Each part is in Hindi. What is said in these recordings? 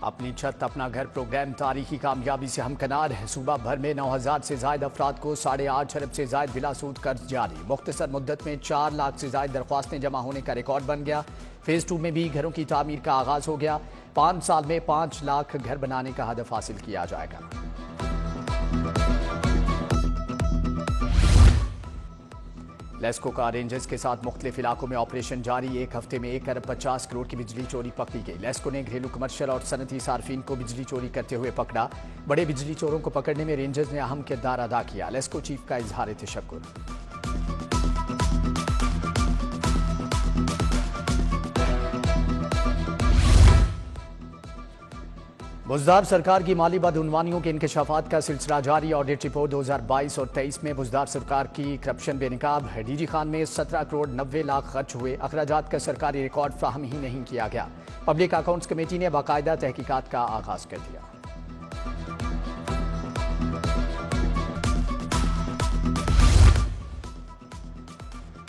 अपनी छत अपना घर प्रोग्राम तारीखी कामयाबी से हमकनार है। सूबा भर में 9,000 से ज्यादा अफराद को 8.5 अरब से ज्यादा बिलासूद कर्ज जारी। मुख्तसर मुद्दत में 4 लाख से ज्यादा दरख्वास्तें जमा होने का रिकॉर्ड बन गया। फेज 2 में भी घरों की तामीर का आगाज हो गया। 5 साल में 5 लाख घर बनाने का हदफ हासिल किया जाएगा। लेस्को का रेंजर्स के साथ मुख्तलिफ इलाकों में ऑपरेशन जारी। एक हफ्ते में 1 अरब 50 करोड़ की बिजली चोरी पकड़ी गई। लेस्को ने घरेलू कमर्शियल और सनती सार्फिन को बिजली चोरी करते हुए पकड़ा। बड़े बिजली चोरों को पकड़ने में रेंजर्स ने अहम किरदार अदा किया। लेस्को चीफ का इजहार तशक्कुर। बुज़दार सरकार की माली बदउनवानियों के इंकशाफात का सिलसिला जारी। ऑडिट रिपोर्ट 2022 और 23 में बुज़दार सरकार की करप्शन बेनकाब। डीजी खान में 17 करोड़ 90 लाख खर्च हुए। अखराजात का सरकारी रिकॉर्ड फ्राहम ही नहीं किया गया। पब्लिक अकाउंट्स कमेटी ने बाकायदा तहकीकात का आगाज कर दिया।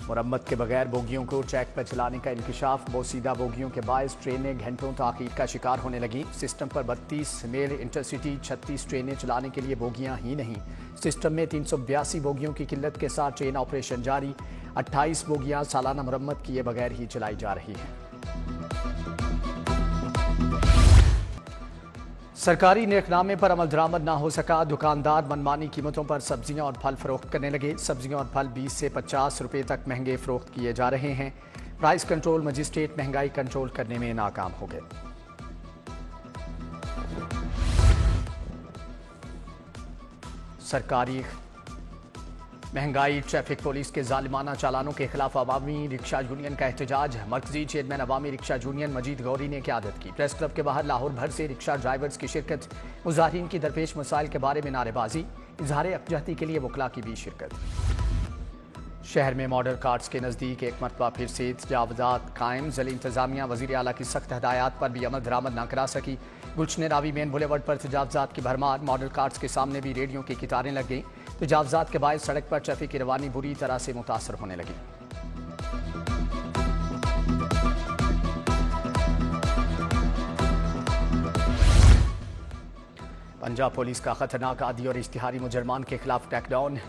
मुरम्मत के बगैर बोगियों को ट्रैक पर चलाने का इंकशाफ। बोसीदा बोगियों के बायस ट्रेनें घंटों ताखीर का शिकार होने लगी। सिस्टम पर 32 मेल इंटरसिटी 36 ट्रेनें चलाने के लिए बोगियां ही नहीं, सिस्टम में 382 बोगियों की किल्लत के साथ ट्रेन ऑपरेशन जारी। 28 बोगियां सालाना मुरम्मत किए बगैर ही चलाई जा रही हैं। सरकारी नेकनामे पर अमल दरामद ना हो सका। दुकानदार मनमानी कीमतों पर सब्जियां और फल फरोख्त करने लगे। सब्जियां और फल 20 से 50 रुपए तक महंगे फरोख्त किए जा रहे हैं। प्राइस कंट्रोल मजिस्ट्रेट महंगाई कंट्रोल करने में नाकाम हो गए। सरकारी महंगाई ट्रैफिक पुलिस के जालिमाना चालानों के खिलाफ अवामी रिक्शा यूनियन का एहतजाज। मरकजी चेयरमैन अवामी रिक्शा यूनियन मजीद गौरी ने क़यादत की। प्रेस क्लब के बाहर लाहौर भर से रिक्शा ड्राइवर्स की शिरकत। मुजाहिरीन की दरपेश मसाइल के बारे में नारेबाजी। इजहार यकजहती के लिए वकला की भी शिरकत। शहर में मॉडल कार्ड्स के नज़दीक एक मरतबा फिर से तजावुज़ात कायम। ज़िला इंतजामिया वज़ीर आला की सख्त हदायत पर भी अमल दरामद न करा सकी। गुलशन रावी मेन बुलेवर्ड पर तजावुज़ात की भरमार। मॉडल कार्ड्स के सामने भी रेडियो की कितारें लग गईं। तजावुज़ात के बायस सड़क पर ट्रैफिक की रवानी बुरी तरह से मुतासर होने लगी। पंजाब पुलिस का खतरनाक आदी और इश्तिहारी मुजरमान के खिलाफ क्रैकडाउन।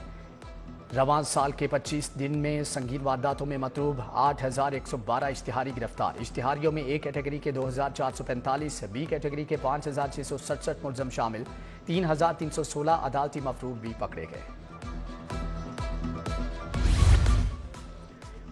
रवान साल के 25 दिन में संगीन वारदातों में मतरूब 8,112 इश्तिहारी गिरफ्तार। इश्तिहारियों में ए कैटेगरी के 2,445, बी कैटेगरी के 5,667 मुलजम शामिल। 3,316 अदालती मफरूर भी पकड़े गए।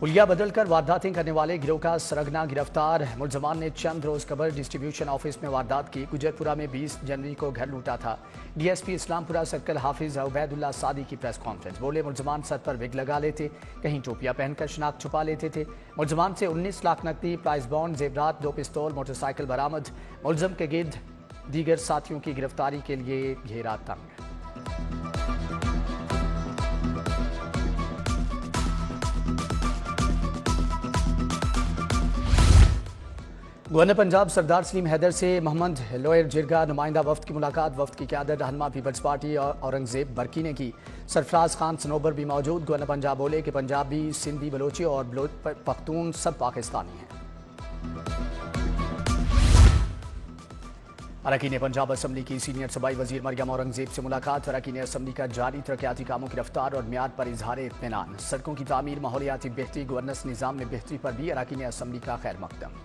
हुलिया बदलकर वारदातें करने वाले गिरोह का सरगना गिरफ्तार। मुलजमान ने चंद रोज कबर डिस्ट्रीब्यूशन ऑफिस में वारदात की। गुजरपुरा में 20 जनवरी को घर लूटा था। डीएसपी इस्लामपुरा सर्कल हाफिज उबैदुल्ला सादी की प्रेस कॉन्फ्रेंस। बोले मुलजमान सर पर विग लगा लेते, कहीं टोपियां पहनकर शनाख्त छुपा लेते थे। मुलजमान से 19 लाख नकदी, प्राइस बॉन्ड, जेवरात, 2 पिस्तौल, मोटरसाइकिल बरामद। मुलजम के गिर्द दीगर साथियों की गिरफ्तारी के लिए घेरा तंग। गवर्नर पंजाब सरदार सलीम हैदर से मोहम्मद लोयर जिरगा नुमाइंदा वफ्द की मुलाकात। वफ्द की क़यादत रहनुमा पीपल्स पार्टी और औरंगजेब बरकी ने की। सरफराज खान सनोबर भी मौजूद। गवर्नर पंजाब बोले कि पंजाबी, सिंधी, बलोची और पख्तून सब पाकिस्तानी हैं। अरकान पंजाब असम्बली की सीनियर सूबाई वजीर मरियम औरंगजेब से मुलाकात। अरकान असम्बली का जारी तरक्याती कामों की रफ्तार और म्याद पर इजहार इत्मीनान। सड़कों की तामीर, माहौलियाती बेहतरी, गवर्नेंस निज़ाम में बेहतरी पर भी अरकान असम्बली का खैर मकदम।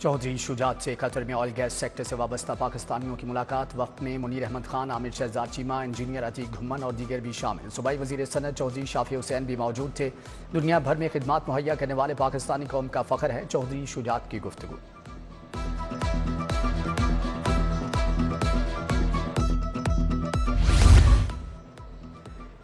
चौधरी शुजात से कतर में ऑयल गैस सेक्टर से वाबस्ता पाकिस्तानियों की मुलाकात। वक्त में मुनीर अहमद खान, आमिर शहजाद चीमा, इंजीनियर अतीक घुम्मन और दीगर भी शामिल। सूबाई वजीर सनत चौधरी शाफी हुसैन भी मौजूद थे। दुनिया भर में खिदमात मुहैया करने वाले पाकिस्तानी कौम का फ़ख्र है। चौधरी शुजात की गुफ्तगू।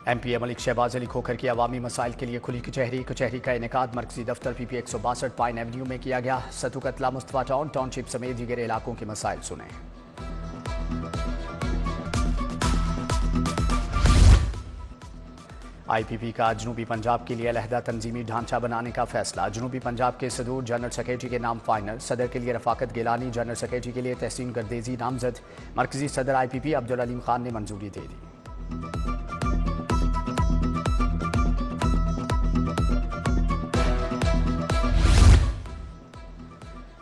MP मलिक शहबाज अली खोखर की अवामी मसाइल के लिए खुली कचहरी। कचहरी का इनेकाद मरकजी दफ्तर PP 162 पाइन एवेन्यू में किया गया। सतु कतला मुस्तफा टाउनशिप समेत दीगर इलाकों के मसाइल सुने। IPP का जनूबी पंजाब के लिए अलहदा तंजीमी ढांचा बनाने का फैसला। जनूबी पंजाब के सदूर जनरल सेक्रेटरी के नाम फाइनल। सदर के लिए रफाकत गिलानी, जनरल सेक्रेटरी के लिए तहसीन गर्देजी नामजद। मरकजी सदर IPP अब्दुल अलीम खान ने मंजूरी दे दी।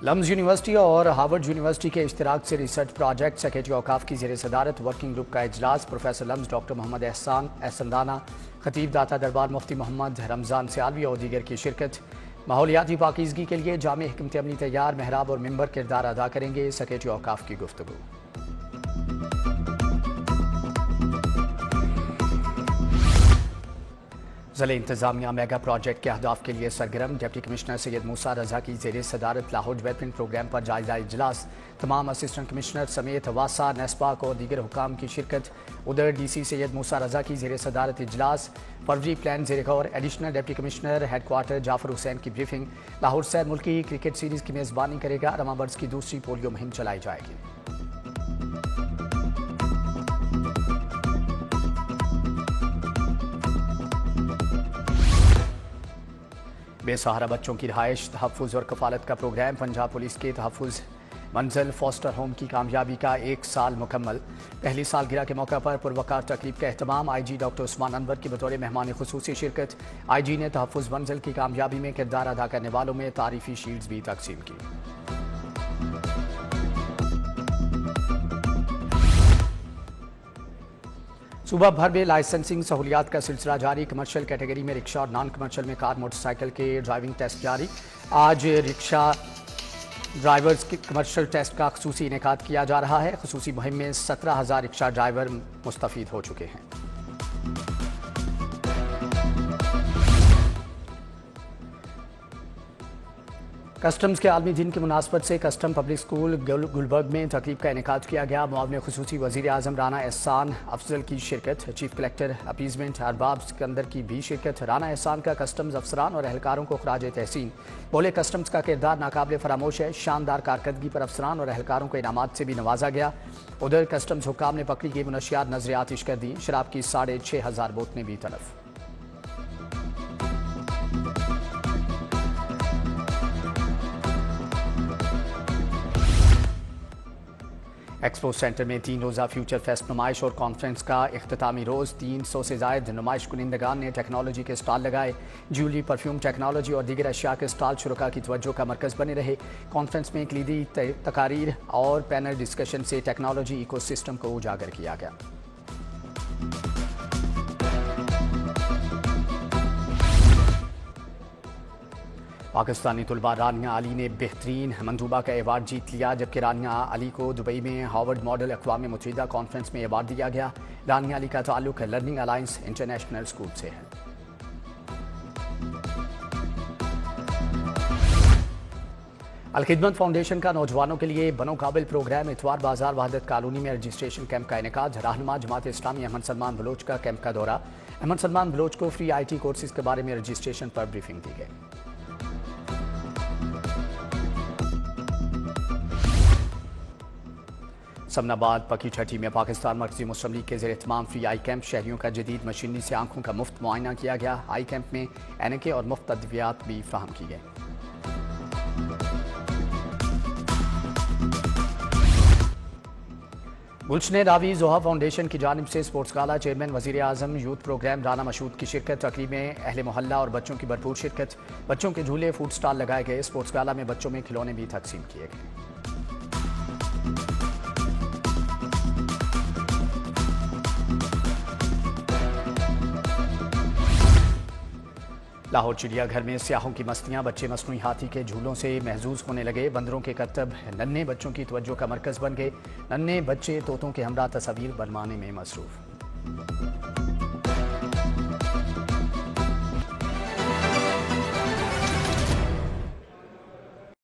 लम्स यूनिवर्सिटी और हार्वर्ड यूनिवर्सिटी के इश्तिराक से रिसर्च प्रोजेक्ट सेक्रेटरी औकाफ की ज़ेर सदारत वर्किंग ग्रुप का इजलास। प्रोफेसर लम्स डॉक्टर मोहम्मद एहसान दाना, खतीब दाता दरबार मुफ्ती मोहम्मद रमज़ान सियालवी और दीगर की शिरकत। माहौलियाती पाकीज़गी के लिए जामे हिकमत अमली तैयार, महराब और मिंबर किरदार अदा करेंगे। सेक्रेटरी औकाफ की गुफ्तगू। ज़िले इंतजामिया मेगा प्रोजेक्ट के अहदाफ के लिए सरगर्म। डिप्टी कमिश्नर सैयद मूसा रजा की ज़ेर सदारत लाहौर डेवलपमेंट प्रोग्राम पर जायजा इजलास। तमाम असिस्टेंट कमिश्नर समेत वासा, नेस्पाक और दीगर हुकाम की शिरकत। उधर DC सैयद मूसा रजा की ज़ेर सदारत इजलास। फरवरी प्लान ज़ेर गौर। Additional deputy commissioner headquarter Jafar Hussain की ब्रीफिंग। लाहौर सैर मुल्की क्रिकेट सीरीज़ की मेज़बानी करेगा। रमाबर्स की दूसरी पोलियो मुहिम चलाई जाएगी। बेसहारा बच्चों की रिहाइश, तहफ़्फ़ुज़ और कफ़ालत का प्रोग्राम। पंजाब पुलिस के तहफ़्फ़ुज़ मंजिल फॉस्टर होम की कामयाबी का 1 साल मुकम्मल। पहली सालगिरह के मौका पर पुरवकार तकरीब का एहतमाम। IG डॉक्टर उस्मान अनवर की बतौर मेहमान खुसूसी शिरकत। IG ने तहफ़्फ़ुज़ मंजिल की कामयाबी में किरदार अदा करने वालों में तारीफ़ी शील्ड्स भी तकसीम की। सूबा भर में लाइसेंसिंग सहूलियात का सिलसिला जारी। कमर्शियल कैटेगरी में रिक्शा और नॉन कमर्शियल में कार मोटरसाइकिल के ड्राइविंग टेस्ट जारी। आज रिक्शा ड्राइवर्स के कमर्शियल टेस्ट का खुसूसी इनेकाद किया जा रहा है। खुसूसी मुहिम में 17,000 रिक्शा ड्राइवर मुस्तफीद हो चुके हैं। कस्टम्स के आलमी दिन की मुनासबत से कस्टम पब्लिक स्कूल गुलबर्ग में तकरीब का इनेकाद किया गया। मुआविन खुसूसी वज़ीर आज़म राना एहसान अफजल की शिरकत। Chief collector appeasement Arbab Sikandar की भी शिरकत। राना एहसान का कस्टम्स अफसरान और एहलकारों को खराज तहसीन। बोले कस्टम्स का किरदार नाकाबिल फरामोश है। शानदार कारकर्दगी पर अफसरान और एहलकारों को इनामात से भी नवाजा गया। उधर कस्टम्स हुक्काम ने पकड़ी गई मुनशियात नजर आतिश कर दी। शराब की 6,500 बोतलें भी तलफ। एक्सपो सेंटर में 3 रोज़ा फ्यूचर फेस्ट नुमाइश और कॉन्फ्रेंस का इख्तितामी रोज़। 300 से ज़ायद नुमाइश कुनिंदगान ने टेक्नोलॉजी के स्टॉल लगाए। ज्वेलरी, परफ्यूम, टेक्नोलॉजी और दीगर अशिया के स्टॉल शुरका की तवज्जो का मरकज़ बने रहे। कॉन्फ्रेंस में कलीदी तकारीर और पैनल डिस्कशन से टेक्नोलॉजी इकोसिस्टम को उजागर किया गया। पाकिस्तानी तुलबा रानिया अली ने बेहतरीन मंदूबा का एवार्ड जीत लिया, जबकि रानिया अली को दुबई में हार्वर्ड मॉडल अक़वाम मुत्तहिदा कॉन्फ्रेंस में एवार्ड दिया गया। रानिया अली का ताल्लुक लर्निंग अलायंस इंटरनेशनल स्कूल से है। अलखिदमत फाउंडेशन का नौजवानों के लिए बनो काबिल प्रोग्राम। इतवार बाजार वहदत कॉलोनी में रजिस्ट्रेशन कैंप का इनेकाद। रहनुमा जमात इस्लामी अहमद सलमान बलोच का कैंप का दौरा। अहमद सलमान बलोच को फ्री IT कोर्सेज के बारे में रजिस्ट्रेशन पर ब्रीफिंग दी गई। समनाबाद पकी छठी में पाकिस्तान मरकजी मुस्लिम लीग के ज़ेर एहतमाम फ्री आई कैंप। शहरियों का जदीद मशीनरी से आंखों का मुफ्त मुआयना किया गया। आई कैंप में ऐनकें और मुफ्त अद्वियात भी फ्राहम की गई। गुलशन रावी जोहा फाउंडेशन की जानिब से स्पोर्ट्स गाला। चेयरमैन वज़ीर आज़म यूथ प्रोग्राम राना मशहूद की शिरकत। तकरीब में अहले मोहल्ला और बच्चों की भरपूर शिरकत। बच्चों के झूले, फूड स्टॉल लगाए गए। स्पोर्ट्स गाला में बच्चों में खिलौने भी तकसीम किए गए। लाहौर चिड़ियाघर में सियाहों की मस्तियां। बच्चे मसनूई हाथी के झूलों से महजूज होने लगे। बंदरों के करतब नन्हे बच्चों की तवज्जो का मरकज़ बन गए। नन्हे बच्चे तोतों के हमरा तस्वीर बनवाने में मसरूफ़।